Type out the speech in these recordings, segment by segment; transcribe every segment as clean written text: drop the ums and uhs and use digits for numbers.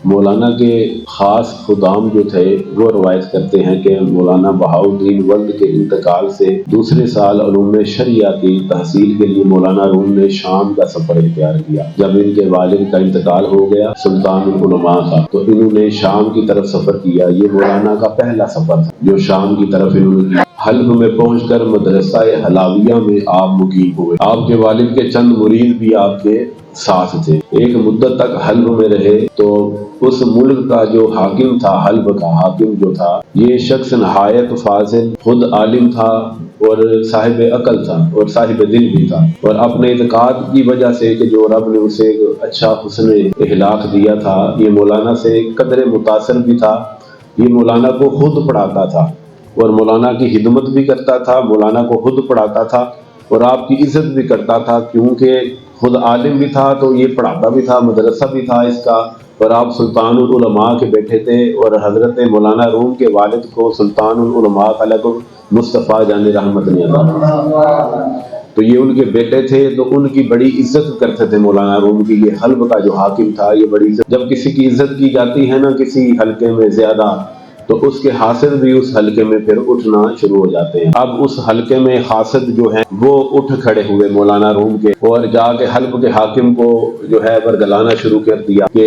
مولانا کے خاص خدام جو تھے وہ روایت کرتے ہیں کہ مولانا بہاؤالدین ولد کے انتقال سے دوسرے سال علوم شریعہ کی تحصیل کے لیے مولانا روم نے شام کا سفر اختیار کیا۔ جب ان کے والد کا انتقال ہو گیا، سلطان العلماء تھا، تو انہوں نے شام کی طرف سفر کیا۔ یہ مولانا کا پہلا سفر تھا جو شام کی طرف انہوں نے کیا۔ حلب میں پہنچ کر مدرسہ حلاویہ میں آپ مقیم ہوئے۔ آپ کے والد کے چند مرید بھی آپ کے ساتھ تھے۔ ایک مدت تک حلب میں رہے تو اس ملک کا جو حاکم تھا، حلب کا حاکم جو تھا، یہ شخص نہایت فاضل، خود عالم تھا اور صاحب عقل تھا اور صاحب دل بھی تھا، اور اپنے اعتقاد کی وجہ سے کہ جو رب نے اسے ایک اچھا حسن اخلاق دیا تھا، یہ مولانا سے قدر متاثر بھی تھا۔ یہ مولانا کو خود پڑھاتا تھا اور مولانا کی خدمت بھی کرتا تھا، مولانا کو خود پڑھاتا تھا اور آپ کی عزت بھی کرتا تھا، کیونکہ خود عالم بھی تھا تو یہ پڑھاتا بھی تھا، مدرسہ بھی تھا اس کا، اور آپ سلطان العلماء کے بیٹے تھے، اور حضرت مولانا روم کے والد کو سلطان العلماء علیہ مصطفیٰ جان رحمت نے عطا کی، تو یہ ان کے بیٹے تھے، تو ان کی بڑی عزت کرتے تھے مولانا روم کی۔ یہ حلب کا جو حاکم تھا، یہ بڑی عزت، جب کسی کی عزت کی جاتی ہے نا کسی حلقے میں زیادہ، تو اس کے حاسد بھی اس حلقے میں پھر اٹھنا شروع ہو جاتے ہیں۔ اب اس حلقے میں حاسد جو ہیں وہ اٹھ کھڑے ہوئے مولانا روم کے، اور جا کے حلب کے حاکم کو جو ہے برگلانا شروع کر دیا کہ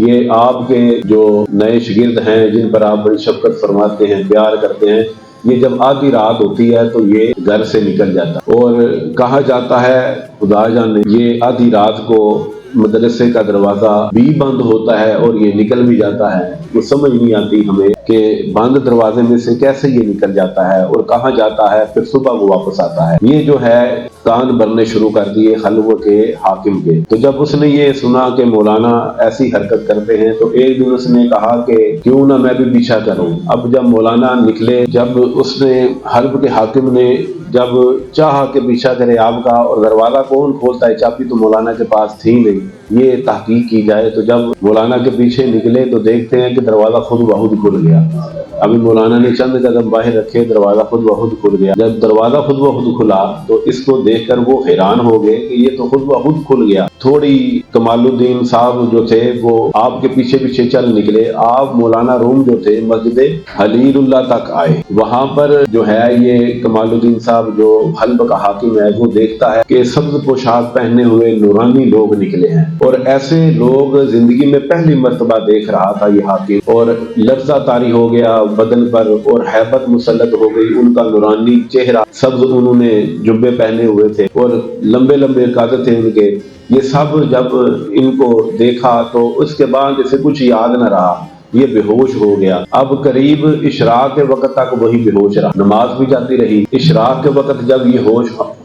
یہ آپ کے جو نئے شاگرد ہیں جن پر آپ بڑی شفقت فرماتے ہیں، پیار کرتے ہیں، یہ جب آدھی رات ہوتی ہے تو یہ گھر سے نکل جاتا ہے، اور کہا جاتا ہے خدا جانے یہ آدھی رات کو مدرسے کا دروازہ بھی بند ہوتا ہے اور یہ نکل بھی جاتا ہے۔ وہ سمجھ نہیں آتی ہمیں کہ بند دروازے میں سے کیسے یہ نکل جاتا ہے اور کہاں جاتا ہے، پھر صبح وہ واپس آتا ہے۔ یہ جو ہے کان بھرنے شروع کر دیے حلوہ کے حاکم کے۔ تو جب اس نے یہ سنا کہ مولانا ایسی حرکت کرتے ہیں تو ایک دن اس نے کہا کہ کیوں نہ میں بھی پیچھا کروں۔ اب جب مولانا نکلے، جب اس نے حلب کے حاکم نے جب چاہا کہ پیچھا کرے آپ کا، اور دروازہ کون کھولتا ہے، چابی تو مولانا کے پاس تھی نہیں، یہ تحقیق کی جائے، تو جب مولانا کے پیچھے نکلے تو دیکھتے ہیں کہ دروازہ خود بخود کھل گیا۔ ابھی مولانا نے چند قدم باہر رکھے، دروازہ خود بخود کھل گیا۔ جب دروازہ خود بخود کھلا تو اس کو دیکھ کر وہ حیران ہو گئے کہ یہ تو خود بخود کھل گیا۔ تھوڑی کمال الدین صاحب جو تھے وہ آپ کے پیچھے پیچھے چل نکلے۔ آپ مولانا روم جو تھے مسجد خلیل اللہ تک آئے۔ وہاں پر جو ہے یہ کمال الدین صاحب جو حلب کا حاکم ہے وہ دیکھتا ہے کہ سبز پوشاک پہنے ہوئے نورانی لوگ نکلے ہیں، اور ایسے لوگ زندگی میں پہلی مرتبہ دیکھ رہا تھا یہ حاکم، اور لرزہ طاری ہو گیا بدن پر اور ہیبت مسلط ہو گئی۔ ان کا نورانی چہرہ، سبز انہوں نے جبے پہنے ہوئے تھے اور لمبے لمبے قد تھے ان کے۔ یہ سب جب ان کو دیکھا تو اس کے بعد اسے کچھ یاد نہ رہا، یہ بے ہوش ہو گیا۔ اب قریب اشراق کے وقت تک وہی بے ہوش رہا، نماز بھی جاتی رہی۔ اشراق کے وقت جب یہ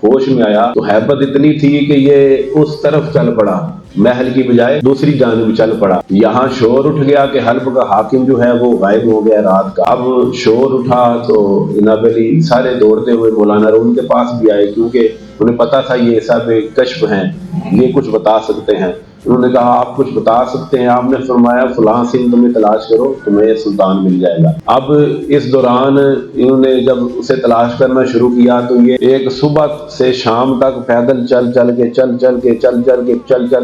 ہوش میں آیا تو ہیبت اتنی تھی کہ یہ اس طرف چل پڑا، محل کی بجائے دوسری جانب چل پڑا۔ یہاں شور اٹھ گیا کہ حلب کا حاکم جو ہے وہ غائب ہو گیا رات کا۔ اب شور اٹھا تو جناب علی سارے دوڑتے ہوئے مولانا روم کے پاس بھی آئے، کیونکہ انہیں پتا تھا یہ صاحب کشف ہیں، یہ کچھ بتا سکتے ہیں۔ انہوں نے کہا آپ کچھ بتا سکتے ہیں؟ آپ نے فرمایا فلاں سنگھ تمہیں تلاش کرو، تمہیں سلطان مل جائے گا۔ اب اس دوران انہوں نے جب اسے تلاش کرنا شروع کیا تو یہ ایک صبح سے شام تک پیدل چل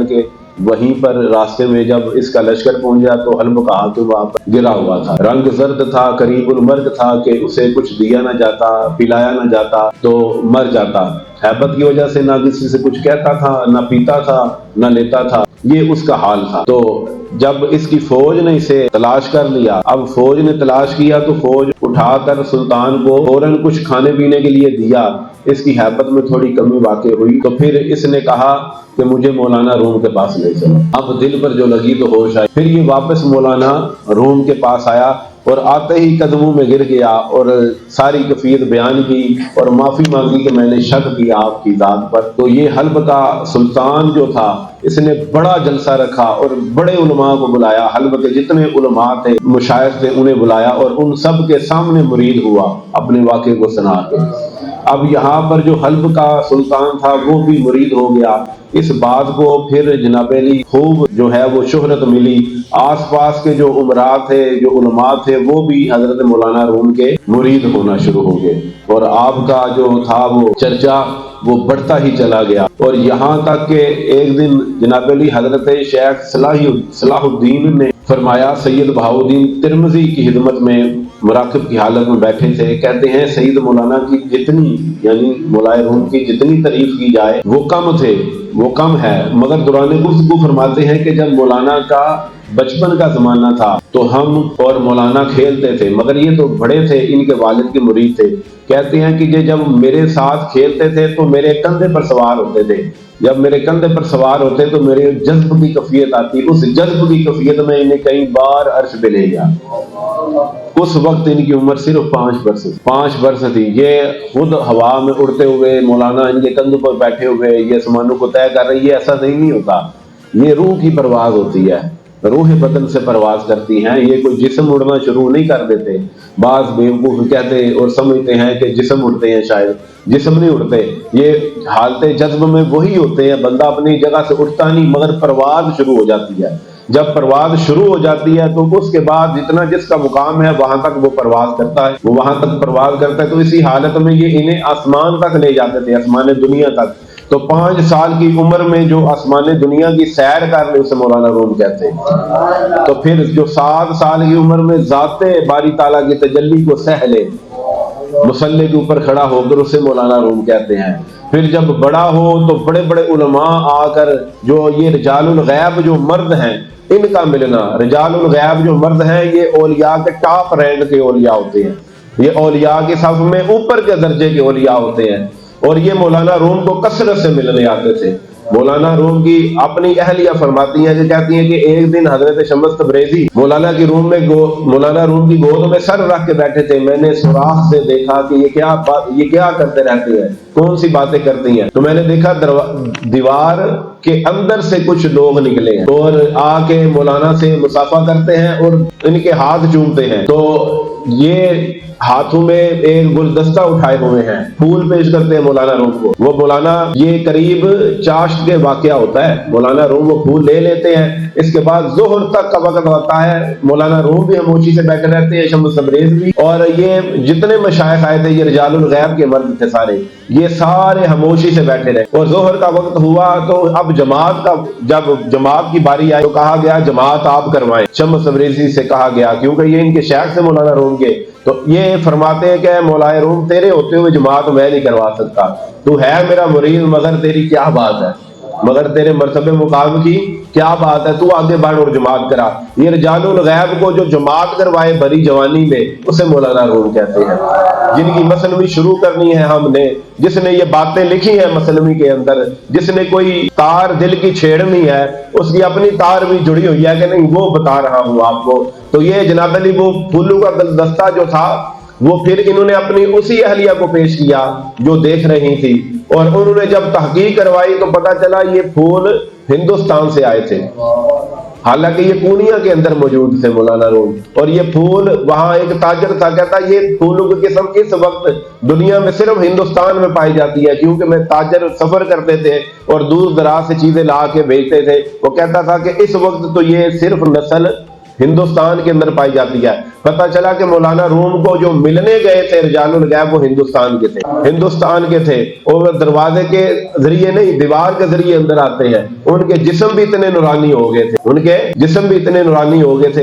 کے وہیں پر راستے میں جب اس کا لشکر پہنچا تو حلب کا حاکم وہاں پر گرا ہوا تھا، رنگ زرد تھا، قریب المرگ تھا کہ اسے کچھ دیا نہ جاتا، پلایا نہ جاتا تو مر جاتا۔ ہیبت کی وجہ سے نہ کسی سے کچھ کہتا تھا، نہ پیتا تھا، نہ لیتا تھا، یہ اس کا حال تھا۔ تو جب اس کی فوج نے اسے تلاش کر لیا، اب فوج نے تلاش کیا تو فوج اٹھا کر سلطان کو فوراً کچھ کھانے پینے کے لیے دیا۔ اس کی ہیبت میں تھوڑی کمی واقع ہوئی تو پھر اس نے کہا کہ مجھے مولانا روم کے پاس لے چلو۔ اب دل پر جو لگی تو ہوش آئی، پھر یہ واپس مولانا روم کے پاس آیا اور آتے ہی قدموں میں گر گیا اور ساری کیفیت بیان کی اور معافی مانگی کہ میں نے شک کیا آپ کی ذات پر۔ تو یہ حلب کا سلطان جو تھا اس نے بڑا جلسہ رکھا اور بڑے علماء کو بلایا، حلب کے جتنے علماء تھے، مشائخ تھے، انہیں بلایا اور ان سب کے سامنے مرید ہوا اپنے واقعے کو سنا کے۔ اب یہاں پر جو حلب کا سلطان تھا وہ بھی مرید ہو گیا۔ اس بات کو پھر جناب علی خوب جو ہے وہ شہرت ملی، آس پاس کے جو امراء تھے، جو علماء تھے، وہ بھی حضرت مولانا روم کے مرید ہونا شروع ہو گئے، اور آپ کا جو تھا وہ چرچا وہ بڑھتا ہی چلا گیا۔ اور یہاں تک کہ ایک دن جناب علی حضرت شیخ صلاح الدین نے فرمایا سید بہاؤالدین ترمذی کی خدمت میں مراقب کی حالت میں بیٹھے تھے، کہتے ہیں سید مولانا کی جتنی یعنی مولائے روم کی جتنی تعریف کی جائے وہ کم تھے، وہ کم ہے، مگر دوران گفتگو فرماتے ہیں کہ جب مولانا کا بچپن کا زمانہ تھا تو ہم اور مولانا کھیلتے تھے، مگر یہ تو بڑے تھے، ان کے والد کے مرید تھے، کہتے ہیں کہ یہ جب میرے ساتھ کھیلتے تھے تو میرے کندھے پر سوار ہوتے تھے، جب میرے کندھے پر سوار ہوتے تو میرے جذب کی کیفیت آتی، اس جذب کی کیفیت میں انہیں کئی بار عرش پہ لے گیا۔ اس وقت ان کی عمر صرف 5 برس تھی، یہ خود ہوا میں اڑتے ہوئے مولانا ان کے کندھوں پر بیٹھے ہوئے یہ آسمانوں کو طے کر رہی ہے، ایسا نہیں ہوتا، یہ روح کی پرواز ہوتی ہے، روح بدن سے پرواز کرتی ہیں، یہ کوئی جسم اڑنا شروع نہیں کر دیتے۔ بعض بیوقوف کہتے اور سمجھتے ہیں کہ جسم اڑتے ہیں، شاید جسم نہیں اڑتے، یہ حالت جذب میں وہی ہوتے ہیں، بندہ اپنی جگہ سے اٹھتا نہیں مگر پرواز شروع ہو جاتی ہے، جب پرواز شروع ہو جاتی ہے تو اس کے بعد جتنا جس کا مقام ہے وہاں تک وہ پرواز کرتا ہے، وہ وہاں تک پرواز کرتا ہے، تو اسی حالت میں یہ انہیں آسمان تک لے جاتے تھے، آسمان دنیا تک۔ تو 5 سال کی عمر میں جو آسمان دنیا کی سیر کر لے اسے مولانا روم کہتے ہیں، تو پھر جو 7 سال کی عمر میں ذات باری تعالیٰ کی تجلی کو سہ لے، مصلی کے اوپر کھڑا ہو کر اسے مولانا روم کہتے ہیں۔ پھر جب بڑا ہو تو بڑے بڑے علماء آ کر جو یہ رجال الغیب جو مرد ہیں ان کا ملنا، رجال الغیب جو مرد ہیں یہ اولیاء کے ٹاپ رینک کے اولیاء ہوتے ہیں، یہ اولیاء کے صف میں اوپر کے درجے کے اولیاء ہوتے ہیں، اور یہ مولانا روم کو کثرت سے ملنے آتے تھے۔ مولانا روم کی اپنی اہلیہ فرماتی ہیں کہ کہتی ہیں کہ ایک دن حضرت شمس تبریزی مولانا کی مولانا روم کی گود میں سر رکھ کے بیٹھے تھے، میں نے سوراخ سے دیکھا کہ یہ کیا کرتے رہتے ہیں، کون سی باتیں کرتی ہیں، تو میں نے دیکھا دیوار کے اندر سے کچھ لوگ نکلے ہیں اور آ کے مولانا سے مصافحہ کرتے ہیں اور ان کے ہاتھ چومتے ہیں، تو یہ ہاتھوں میں ایک گلدستہ اٹھائے ہوئے ہیں، پھول پیش کرتے ہیں مولانا روم کو، وہ مولانا یہ قریب چاشت کے واقعہ ہوتا ہے، مولانا روم وہ پھول لے لیتے ہیں، اس کے بعد ظہر تک کا وقت ہوتا ہے، مولانا روم بھی خاموشی سے بیٹھے رہتے ہیں، شمس تبریز بھی، اور یہ جتنے مشائخ آئے تھے یہ رجال الغیب کے مرد تھے سارے، یہ سارے خاموشی سے بیٹھے رہے، اور ظہر کا وقت ہوا تو اب جب جماعت کی باری آئی تو کہا گیا جماعت آپ کروائیں، شمس تبریزی سے کہا گیا کیونکہ یہ ان کے شیخ سے مولانا روم کے، تو یہ فرماتے ہیں کہ مولائے روم تیرے ہوتے ہوئے جماعت میں نہیں کروا سکتا، تو ہے میرا مرید مگر تیری کیا بات ہے، مگر تیرے مرتبہ مقام کی کیا بات ہے، تو آگے بڑھ اور جماعت کرا۔ یہ رجال الغیب کو جو جماعت کروائے بڑی جوانی میں اسے مولانا روم کہتے ہیں، جن کی مثنوی شروع کرنی ہے ہم نے، جس نے یہ باتیں لکھی ہیں مثنوی کے اندر، جس نے کوئی تار دل کی چھیڑنی ہے اس کی اپنی تار بھی جڑی ہوئی ہے کہ نہیں وہ بتا رہا ہوں آپ کو۔ تو یہ جناب علی وہ پھولوں کا گلدستہ جو تھا وہ پھر انہوں نے اپنی اسی اہلیہ کو پیش کیا جو دیکھ رہی تھی، اور انہوں نے جب تحقیق کروائی تو پتا چلا یہ پھول ہندوستان سے آئے تھے، حالانکہ یہ پونیا کے اندر موجود تھے مولانا روم، اور یہ پھول وہاں ایک تاجر تھا، کہتا یہ پھولوں کی قسم اس وقت دنیا میں صرف ہندوستان میں پائی جاتی ہے، کیونکہ میں تاجر سفر کرتے تھے اور دور دراز سے چیزیں لا کے بیچتے تھے، وہ کہتا تھا کہ اس وقت تو یہ صرف نسل ہندوستان کے اندر پائی جاتی ہے۔ پتہ چلا کہ مولانا روم کو جو ملنے گئے تھے رجال الغیب وہ ہندوستان کے تھے، اور دروازے کے ذریعے نہیں دیوار کے ذریعے اندر آتے ہیں، ان کے جسم بھی اتنے نورانی ہو گئے تھے،